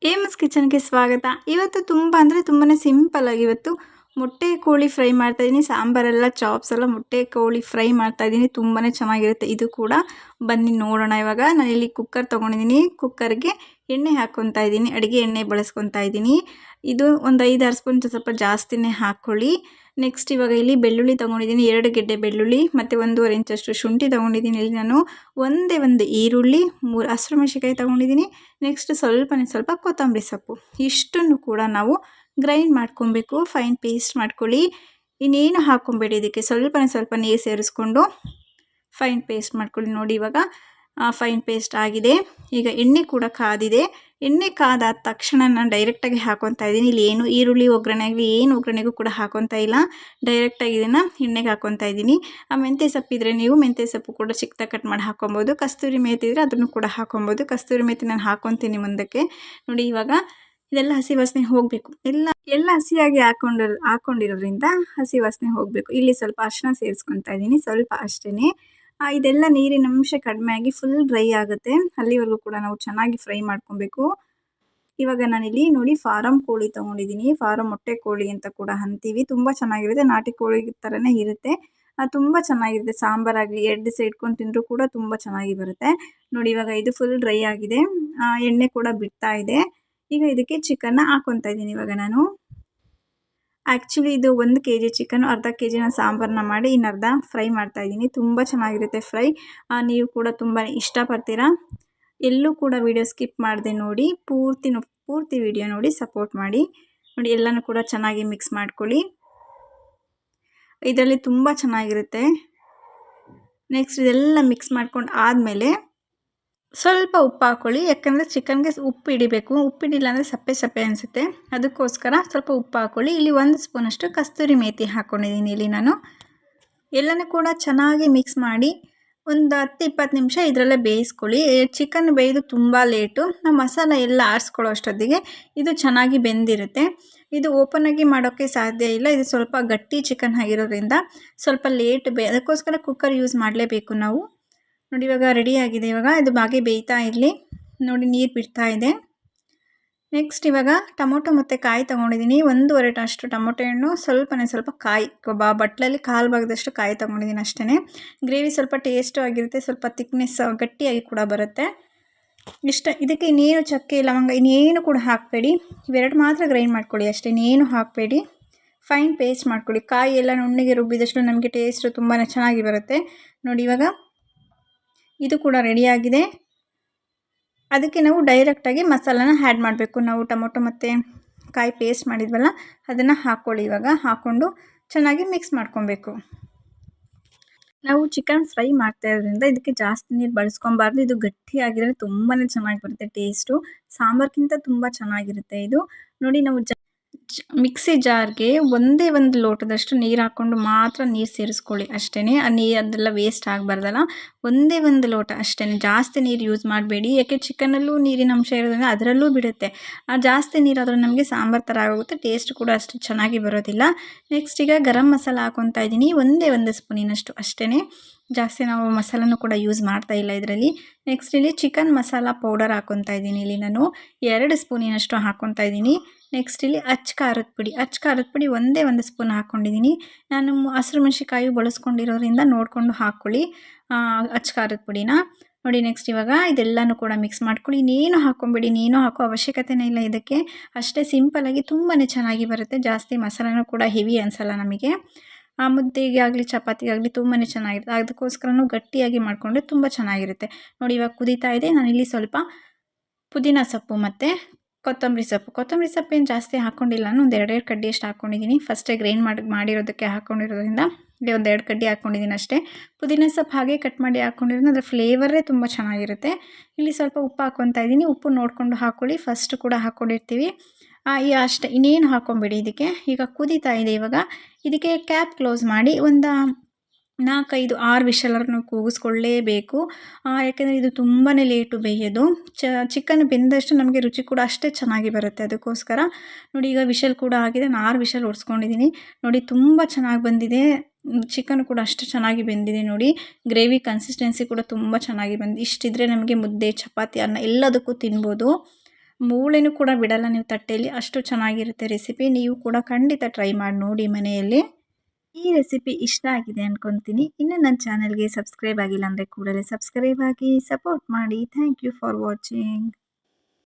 AIIMS ಕಿಚನ್‌ಗೆ ಸ್ವಾಗತ. ಇವತ್ತು ತುಂಬ ಅಂದರೆ ತುಂಬಾನೇ ಸಿಂಪಲ್ ಆಗಿ ಇವತ್ತು ಮೊಟ್ಟೆ ಕೋಳಿ ಫ್ರೈ ಮಾಡ್ತಾಯಿದ್ದೀನಿ. ಸಾಂಬಾರೆಲ್ಲ ಚಾಪ್ಸ್ ಎಲ್ಲ ಮೊಟ್ಟೆ ಕೋಳಿ ಫ್ರೈ ಮಾಡ್ತಾಯಿದ್ದೀನಿ. ತುಂಬಾನೇ ಚೆನ್ನಾಗಿರುತ್ತೆ ಇದು ಕೂಡ. ಬನ್ನಿ ನೋಡೋಣ ಇವಾಗ. ನಾನಿಲ್ಲಿ ಕುಕ್ಕರ್ ತೊಗೊಂಡಿದ್ದೀನಿ. ಕುಕ್ಕರ್‌ಗೆ ಎಣ್ಣೆ ಹಾಕ್ಕೊತಾ ಇದ್ದೀನಿ. ಅಡುಗೆ ಎಣ್ಣೆ ಬಳಸ್ಕೊತಾ ಇದ್ದೀನಿ. ಇದು ಒಂದು 5-6 ಸ್ಪೂನ್ ಸ್ವಲ್ಪ ಜಾಸ್ತಿನೇ ಹಾಕ್ಕೊಳ್ಳಿ. ನೆಕ್ಸ್ಟ್ ಇವಾಗ ಇಲ್ಲಿ ಬೆಳ್ಳುಳ್ಳಿ ತೊಗೊಂಡಿದ್ದೀನಿ. 2 ಗೆಡ್ಡೆ ಬೆಳ್ಳುಳ್ಳಿ ಮತ್ತು 1.5 ಇಂಚಷ್ಟು ಶುಂಠಿ ತೊಗೊಂಡಿದ್ದೀನಿ. ಇಲ್ಲಿ ನಾನು ಒಂದೇ ಒಂದು ಈರುಳ್ಳಿ, 3 ಹಸಿರುಮೆಣಸಿನಕಾಯಿ ತೊಗೊಂಡಿದ್ದೀನಿ. ನೆಕ್ಸ್ಟ್ ಸ್ವಲ್ಪ ಕೊತ್ತಂಬರಿ ಸೊಪ್ಪು. ಇಷ್ಟನ್ನು ಕೂಡ ನಾವು ಗ್ರೈಂಡ್ ಮಾಡ್ಕೊಬೇಕು. ಫೈನ್ ಪೇಸ್ಟ್ ಮಾಡ್ಕೊಳ್ಳಿ. ಇನ್ನೇನು ಹಾಕ್ಕೊಬೇಡಿ ಇದಕ್ಕೆ. ಸ್ವಲ್ಪ ನೀರು ಸೇರಿಸ್ಕೊಂಡು ಫೈನ್ ಪೇಸ್ಟ್ ಮಾಡ್ಕೊಳ್ಳಿ. ನೋಡಿ ಇವಾಗ ಫೈನ್ ಪೇಸ್ಟ್ ಆಗಿದೆ. ಈಗ ಎಣ್ಣೆ ಕೂಡ ಕಾದಿದೆ. ಎಣ್ಣೆ ಕಾದಾದ ತಕ್ಷಣ ನಾನು ಡೈರೆಕ್ಟಾಗಿ ಹಾಕ್ಕೊತಾ ಇದ್ದೀನಿ. ಇಲ್ಲಿ ಏನು ಈರುಳ್ಳಿ ಒಗ್ಗರಣೆ ಆಗಲಿ ಏನು ಒಗ್ಗರಣೆಗೂ ಕೂಡ ಹಾಕ್ಕೊತಾ ಇಲ್ಲ. ಡೈರೆಕ್ಟಾಗಿ ಇದನ್ನು ಎಣ್ಣೆಗೆ ಹಾಕ್ಕೊತಾ ಇದ್ದೀನಿ. ಮೆಂತ್ಯ ಸೊಪ್ಪಿದ್ರೆ ನೀವು ಮೆಂತ್ಯ ಸೊಪ್ಪು ಕೂಡ ಚಿಕ್ಕದಾಗಿ ಕಟ್ ಮಾಡಿ ಹಾಕ್ಕೊಬೋದು. ಕಸ್ತೂರಿ ಮೇಥಿ ಇದ್ದರೆ ಅದನ್ನು ಕೂಡ ಹಾಕ್ಕೊಬೋದು. ಕಸ್ತೂರಿ ಮೇಥಿ ನಾನು ಹಾಕ್ಕೊತೀನಿ ಮುಂದಕ್ಕೆ. ನೋಡಿ ಇವಾಗ ಇದೆಲ್ಲ ಹಸಿ ವಾಸನೆ ಹೋಗಬೇಕು. ಎಲ್ಲ ಹಸಿಯಾಗಿ ಹಾಕ್ಕೊಂಡಿರೋದ್ರಿಂದ ಹಸಿ ವಾಸನೆ ಹೋಗಬೇಕು. ಇಲ್ಲಿ ಸ್ವಲ್ಪ ಅರಿಶಿನ ಸೇರಿಸ್ಕೊತಾ ಇದ್ದೀನಿ, ಸ್ವಲ್ಪ ಅಷ್ಟೇ. ಇದೆಲ್ಲ ನೀರಿನ ಅಂಶ ಕಡಿಮೆ ಆಗಿ ಫುಲ್ ಡ್ರೈ ಆಗುತ್ತೆ. ಅಲ್ಲಿವರೆಗೂ ಕೂಡ ನಾವು ಚೆನ್ನಾಗಿ ಫ್ರೈ ಮಾಡ್ಕೊಬೇಕು. ಇವಾಗ ನಾನಿಲ್ಲಿ ನೋಡಿ ಫಾರಂ ಕೋಳಿ ತೊಗೊಂಡಿದ್ದೀನಿ. ಫಾರಂ ಮೊಟ್ಟೆ ಕೋಳಿ ಅಂತ ಕೂಡ ಅಂತೀವಿ. ತುಂಬ ಚೆನ್ನಾಗಿರುತ್ತೆ. ನಾಟಿ ಕೋಳಿ ಥರನೇ ಇರುತ್ತೆ. ತುಂಬ ಚೆನ್ನಾಗಿರುತ್ತೆ. ಸಾಂಬಾರಾಗಲಿ ಎಡ್ ಇಟ್ಕೊಂಡು ತಿಂದರೂ ಕೂಡ ತುಂಬ ಚೆನ್ನಾಗಿ ಬರುತ್ತೆ. ನೋಡಿ ಇವಾಗ ಇದು ಫುಲ್ ಡ್ರೈ ಆಗಿದೆ. ಎಣ್ಣೆ ಕೂಡ ಬಿಡ್ತಾ ಇದೆ. ಈಗ ಇದಕ್ಕೆ ಚಿಕನ್ನ ಹಾಕ್ಕೊತಾ ಇದ್ದೀನಿ ಇವಾಗ ನಾನು. ಆ್ಯಕ್ಚುಲಿ ಇದು 1 kg ಚಿಕನ್, ಅರ್ಧ kg ನಾನು ಸಾಂಬಾರನ್ನ ಮಾಡಿ ಇನ್ನರ್ಧ ಫ್ರೈ ಮಾಡ್ತಾಯಿದ್ದೀನಿ. ತುಂಬ ಚೆನ್ನಾಗಿರುತ್ತೆ ಫ್ರೈ. ನೀವು ಕೂಡ ತುಂಬ ಇಷ್ಟಪಡ್ತೀರಾ. ಎಲ್ಲೂ ಕೂಡ ವಿಡಿಯೋ ಸ್ಕಿಪ್ ಮಾಡದೆ ನೋಡಿ. ಪೂರ್ತಿ ವಿಡಿಯೋ ನೋಡಿ ಸಪೋರ್ಟ್ ಮಾಡಿ. ನೋಡಿ ಎಲ್ಲನೂ ಕೂಡ ಚೆನ್ನಾಗಿ ಮಿಕ್ಸ್ ಮಾಡ್ಕೊಳ್ಳಿ. ಇದರಲ್ಲಿ ತುಂಬ ಚೆನ್ನಾಗಿರುತ್ತೆ. ನೆಕ್ಸ್ಟ್ ಇದೆಲ್ಲ ಮಿಕ್ಸ್ ಮಾಡ್ಕೊಂಡು ಆದಮೇಲೆ ಸ್ವಲ್ಪ ಉಪ್ಪು ಹಾಕ್ಕೊಳ್ಳಿ. ಯಾಕಂದರೆ ಚಿಕನ್ಗೆ ಉಪ್ಪು ಹಿಡಿಬೇಕು. ಉಪ್ಪು ಹಿಡಿಲ್ಲ ಅಂದರೆ ಸಪ್ಪೆ ಅನಿಸುತ್ತೆ. ಅದಕ್ಕೋಸ್ಕರ ಸ್ವಲ್ಪ ಉಪ್ಪು ಹಾಕ್ಕೊಳ್ಳಿ. ಇಲ್ಲಿ 1 ಸ್ಪೂನಷ್ಟು ಕಸ್ತೂರಿ ಮೇಥಿ ಹಾಕ್ಕೊಂಡಿದ್ದೀನಿ. ಇಲ್ಲಿ ನಾನು ಎಲ್ಲನೂ ಕೂಡ ಚೆನ್ನಾಗಿ ಮಿಕ್ಸ್ ಮಾಡಿ ಒಂದು 10-20 ನಿಮಿಷ ಇದರಲ್ಲೇ ಬೇಯಿಸ್ಕೊಳ್ಳಿ. ಚಿಕನ್ ಬೇಯೋದು ತುಂಬ ಲೇಟು. ನಾವು ಮಸಾಲ ಎಲ್ಲ ಆರಿಸ್ಕೊಳ್ಳೋ ಅಷ್ಟೊತ್ತಿಗೆ ಇದು ಚೆನ್ನಾಗಿ ಬೆಂದಿರುತ್ತೆ. ಇದು ಓಪನಾಗಿ ಮಾಡೋಕ್ಕೆ ಸಾಧ್ಯ ಇಲ್ಲ. ಇದು ಸ್ವಲ್ಪ ಗಟ್ಟಿ ಚಿಕನ್ ಆಗಿರೋದ್ರಿಂದ ಸ್ವಲ್ಪ ಲೇಟ್ ಅದಕ್ಕೋಸ್ಕರ ಕುಕ್ಕರ್ ಯೂಸ್ ಮಾಡಲೇಬೇಕು ನಾವು. ನೋಡಿ ಇವಾಗ ರೆಡಿಯಾಗಿದೆ. ಇವಾಗ ಇದು ಬಾಗಿ ಬೇಯ್ತಾ ಇರಲಿ. ನೋಡಿ ನೀರು ಬಿಡ್ತಾ ಇದೆ. ನೆಕ್ಸ್ಟ್ ಇವಾಗ ಟೊಮೊಟೊ ಮತ್ತು ಕಾಯಿ ತೊಗೊಂಡಿದ್ದೀನಿ. 1.5 ಅಷ್ಟು ಟೊಮೊಟೊ ಹಣ್ಣು, ಸ್ವಲ್ಪ ಕಾಯಿ, ಬಟ್ಲಲ್ಲಿ ಕಾಲು ಭಾಗದಷ್ಟು ಕಾಯಿ ತೊಗೊಂಡಿದ್ದೀನಿ ಅಷ್ಟೇ. ಗ್ರೇವಿ ಸ್ವಲ್ಪ ಟೇಸ್ಟು ಆಗಿರುತ್ತೆ. ಸ್ವಲ್ಪ ತಿಕ್ನೆಸ್ ಗಟ್ಟಿಯಾಗಿ ಕೂಡ ಬರುತ್ತೆ. ಇದಕ್ಕೆ ಇನ್ನೇನು ಚಕ್ಕೆ ಲವಂಗ ಇನ್ನೇನು ಕೂಡ ಹಾಕಬೇಡಿ. ಇವೆರಡು ಮಾತ್ರ ಗ್ರೈಂಡ್ ಮಾಡ್ಕೊಳ್ಳಿ ಅಷ್ಟೇ. ಇನ್ನೇನು ಹಾಕಬೇಡಿ. ಫೈನ್ ಪೇಸ್ಟ್ ಮಾಡ್ಕೊಳ್ಳಿ. ಕಾಯಿ ಎಲ್ಲ ನುಣ್ಣಗೆ ರುಬ್ಬಿದಷ್ಟು ನಮಗೆ ಟೇಸ್ಟು ತುಂಬಾ ಚೆನ್ನಾಗಿ ಬರುತ್ತೆ. ನೋಡಿ ಇವಾಗ ಇದು ಕೂಡ ರೆಡಿಯಾಗಿದೆ. ಅದಕ್ಕೆ ನಾವು ಡೈರೆಕ್ಟಾಗಿ ಮಸಾಲಾನ ಆ್ಯಡ್ ಮಾಡಬೇಕು. ನಾವು ಟೊಮೊಟೊ ಮತ್ತು ಕಾಯಿ ಪೇಸ್ಟ್ ಮಾಡಿದ್ವಲ್ಲ ಅದನ್ನು ಹಾಕ್ಕೊಳ್ಳಿ. ಇವಾಗ ಹಾಕ್ಕೊಂಡು ಚೆನ್ನಾಗಿ ಮಿಕ್ಸ್ ಮಾಡ್ಕೊಬೇಕು. ನಾವು ಚಿಕನ್ ಫ್ರೈ ಮಾಡ್ತಾ ಇರೋದ್ರಿಂದ ಇದಕ್ಕೆ ಜಾಸ್ತಿ ನೀರು ಬಳಸ್ಕೊಬಾರ್ದು. ಇದು ಗಟ್ಟಿಯಾಗಿದ್ರೆ ತುಂಬಾ ಚೆನ್ನಾಗಿ ಬರುತ್ತೆ. ಟೇಸ್ಟು ಸಾಂಬಾರ್ಗಿಂತ ತುಂಬ ಚೆನ್ನಾಗಿರುತ್ತೆ ಇದು. ನೋಡಿ ನಾವು ಮಿಕ್ಸಿ ಜಾರ್ಗೆ ಒಂದೇ ಒಂದು ಲೋಟದಷ್ಟು ನೀರು ಹಾಕ್ಕೊಂಡು ಮಾತ್ರ ನೀರು ಸೇರಿಸ್ಕೊಳ್ಳಿ ಅಷ್ಟೇ. ಅದೆಲ್ಲ ವೇಸ್ಟ್ ಆಗಬಾರ್ದಲ್ಲ. ಒಂದೇ ಒಂದು ಲೋಟ ಅಷ್ಟೇ. ಜಾಸ್ತಿ ನೀರು ಯೂಸ್ ಮಾಡಬೇಡಿ. ಯಾಕೆ ಚಿಕನಲ್ಲೂ ನೀರಿನ ಅಂಶ ಇರೋದ್ರಿಂದ ಅದರಲ್ಲೂ ಬಿಡುತ್ತೆ. ಜಾಸ್ತಿ ನೀರಾದರೂ ನಮಗೆ ಸಾಂಬಾರು ಥರ ಆಗೋಗುತ್ತೆ. ಟೇಸ್ಟ್ ಕೂಡ ಅಷ್ಟು ಚೆನ್ನಾಗಿ ಬರೋದಿಲ್ಲ. ನೆಕ್ಸ್ಟ್ ಈಗ ಗರಂ ಮಸಾಲ ಹಾಕ್ಕೊತಾ ಇದ್ದೀನಿ. ಒಂದೇ 1 ಸ್ಪೂನಿನಷ್ಟು ಅಷ್ಟೇ. ಜಾಸ್ತಿ ನಾವು ಮಸಾಲನೂ ಕೂಡ ಯೂಸ್ ಮಾಡ್ತಾ ಇಲ್ಲ ಇದರಲ್ಲಿ. ನೆಕ್ಸ್ಟ್ ಇಲ್ಲಿ ಚಿಕನ್ ಮಸಾಲ ಪೌಡರ್ ಹಾಕ್ಕೊತಾ ಇದ್ದೀನಿ. ಇಲ್ಲಿ ನಾನು 2 ಸ್ಪೂನಿನಷ್ಟು ಹಾಕ್ಕೊತಾ ಇದ್ದೀನಿ. ನೆಕ್ಸ್ಟ್ ಇಲ್ಲಿ ಅಚ್ಚ ಖಾರದ ಪುಡಿ ಒಂದೇ 1 ಸ್ಪೂನ್ ಹಾಕ್ಕೊಂಡಿದ್ದೀನಿ. ನಾನು ಹಸಿರು ಮೆಣಸಿನಕಾಯಿ ಬಳಸ್ಕೊಂಡಿರೋದ್ರಿಂದ ನೋಡಿಕೊಂಡು ಹಾಕ್ಕೊಳ್ಳಿ ಅಚ್ಚ ಖಾರದ ಪುಡಿನ. ನೋಡಿ ನೆಕ್ಸ್ಟ್ ಇವಾಗ ಇದೆಲ್ಲನೂ ಕೂಡ ಮಿಕ್ಸ್ ಮಾಡ್ಕೊಳ್ಳಿ. ಇನ್ನೇನು ಹಾಕ್ಕೊಬೇಡಿ. ಇನ್ನೇನು ಹಾಕೋ ಅವಶ್ಯಕತೆನೇ ಇಲ್ಲ ಇದಕ್ಕೆ. ಅಷ್ಟೇ ಸಿಂಪಲ್ಲಾಗಿ ತುಂಬಾ ಚೆನ್ನಾಗಿ ಬರುತ್ತೆ. ಜಾಸ್ತಿ ಮಸಾಲನೂ ಕೂಡ ಹೆವಿ ಅನಿಸಲ್ಲ ನಮಗೆ. ಮುದ್ದೆಗೆ ಆಗಲಿ ಚಪಾತಿಗಾಗಲಿ ತುಂಬಾ ಚೆನ್ನಾಗಿರುತ್ತೆ. ಅದಕ್ಕೋಸ್ಕರನೂ ಗಟ್ಟಿಯಾಗಿ ಮಾಡಿಕೊಂಡ್ರೆ ತುಂಬ ಚೆನ್ನಾಗಿರುತ್ತೆ. ನೋಡಿ ಇವಾಗ ಕುದೀತಾ ಇದೆ. ನಾನಿಲ್ಲಿ ಸ್ವಲ್ಪ ಪುದೀನ ಸೊಪ್ಪು ಮತ್ತು ಕೊತ್ತಂಬರಿ ಸೊಪ್ಪು ಏನು ಜಾಸ್ತಿ ಹಾಕ್ಕೊಂಡಿಲ್ಲ. ನಾನು ಒಂದು 2 ಕಡ್ಡಿಯಷ್ಟು ಹಾಕ್ಕೊಂಡಿದ್ದೀನಿ. ಫಸ್ಟೇ ಗ್ರೈಂಡ್ ಮಾಡಿರೋದಕ್ಕೆ ಹಾಕ್ಕೊಂಡಿರೋದ್ರಿಂದ ಇಲ್ಲಿ ಒಂದು 2 ಕಡ್ಡಿ ಹಾಕ್ಕೊಂಡಿದ್ದೀನಿ ಅಷ್ಟೇ. ಪುದೀನ ಸೊಪ್ಪು ಹಾಗೆ ಕಟ್ ಮಾಡಿ ಹಾಕ್ಕೊಂಡಿರೋದ್ರಿಂದ ಅದರ ಫ್ಲೇವರೇ ತುಂಬ ಚೆನ್ನಾಗಿರುತ್ತೆ. ಇಲ್ಲಿ ಸ್ವಲ್ಪ ಉಪ್ಪು ಹಾಕ್ಕೊತಾ ಇದ್ದೀನಿ. ಉಪ್ಪು ನೋಡಿಕೊಂಡು ಹಾಕ್ಕೊಳ್ಳಿ. ಫಸ್ಟ್ ಕೂಡ ಹಾಕ್ಕೊಂಡಿರ್ತೀವಿ. ಅಷ್ಟೇ, ಇನ್ನೇನು ಹಾಕ್ಕೊಬೇಡಿ ಇದಕ್ಕೆ. ಈಗ ಕುದೀತಾ ಇದೆ. ಇವಾಗ ಇದಕ್ಕೆ ಕ್ಯಾಪ್ ಕ್ಲೋಸ್ ಮಾಡಿ ಒಂದು 4-5-6 ವಿಷಲನ್ನು ಕೂಗಿಸ್ಕೊಳ್ಳೇಬೇಕು. ಯಾಕೆಂದರೆ ಇದು ತುಂಬಾ ಲೇಟು ಬೇಯೋದು. ಚಿಕನ್ ಬೆಂದಷ್ಟು ನಮಗೆ ರುಚಿ ಕೂಡ ಅಷ್ಟೇ ಚೆನ್ನಾಗಿ ಬರುತ್ತೆ. ಅದಕ್ಕೋಸ್ಕರ ನೋಡಿ ಈಗ ವಿಷಲ್ ಕೂಡ ಆಗಿದೆ. ನಾನು 6 ವಿಷಲ್ ಹೊಡ್ಸ್ಕೊಂಡಿದ್ದೀನಿ. ನೋಡಿ ತುಂಬ ಚೆನ್ನಾಗಿ ಬಂದಿದೆ. ಚಿಕನ್ ಕೂಡ ಅಷ್ಟು ಚೆನ್ನಾಗಿ ಬೆಂದಿದೆ. ನೋಡಿ ಗ್ರೇವಿ ಕನ್ಸಿಸ್ಟೆನ್ಸಿ ಕೂಡ ತುಂಬ ಚೆನ್ನಾಗಿ ಬಂದಿದೆ. ಇಷ್ಟಿದ್ರೆ ನಮಗೆ ಮುದ್ದೆ, ಚಪಾತಿ, ಅನ್ನ ಎಲ್ಲದಕ್ಕೂ ತಿನ್ಬೋದು. ಮೂಳೆನೂ ಕೂಡ ಬಿಡಲ್ಲ ನೀವು ತಟ್ಟೆಯಲ್ಲಿ, ಅಷ್ಟು ಚೆನ್ನಾಗಿರುತ್ತೆ ರೆಸಿಪಿ. ನೀವು ಕೂಡ ಖಂಡಿತ ಟ್ರೈ ಮಾಡಿ ನೋಡಿ ಮನೆಯಲ್ಲಿ. ಈ ರೆಸಿಪಿ ಇಷ್ಟ ಆಗಿದೆ ಅನ್ಕೊತೀನಿ. ಇನ್ನು ನನ್ನ ಚಾನಲ್ಗೆ ಸಬ್ಸ್ಕ್ರೈಬ್ ಆಗಿಲ್ಲ ಅಂದರೆ ಕೂಡಲೇ ಸಬ್ಸ್ಕ್ರೈಬ್ ಆಗಿ ಸಪೋರ್ಟ್ ಮಾಡಿ. Thank you for watching.